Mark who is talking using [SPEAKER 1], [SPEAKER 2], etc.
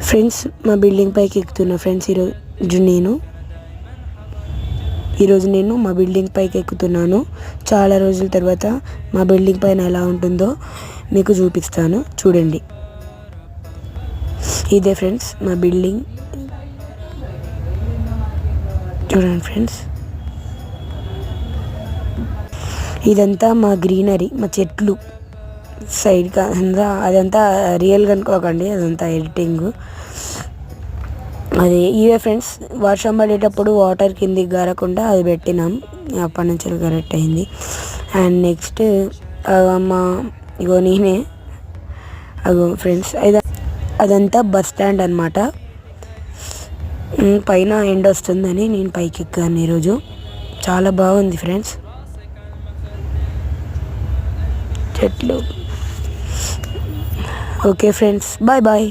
[SPEAKER 1] Friends మా building పైకి ఎక్కుతున్నా friends. ఈరోజు నేను మా బిల్డింగ్ పైకి ఎక్కుతున్నాను. చాలా రోజుల తర్వాత మా బిల్డింగ్ పైన ఎలా ఉంటుందో మీకు చూపిస్తాను, చూడండి. ఇదే ఫ్రెండ్స్ మా బిల్డింగ్, చూడండి ఫ్రెండ్స్. ఇదంతా మా గ్రీనరీ, మా చెట్లు సైడ్ అదంతా రియల్గా అనుకోకండి, అదంతా ఎడిటింగ్. అది ఇవే ఫ్రెండ్స్, వర్షం పడేటప్పుడు వాటర్ కిందికి గారకుండా అది పెట్టినాం, అప్పటి నుంచి కరెక్ట్ అయింది. అండ్ నెక్స్ట్ ఇగో నేనే అగో ఫ్రెండ్స్, అదంతా బస్ స్టాండ్ అనమాట. పైన ఎండ వస్తుందని నేను పైకి ఎక్కాను ఈరోజు. చాలా బాగుంది ఫ్రెండ్స్ చెట్లు. Okay friends, bye bye.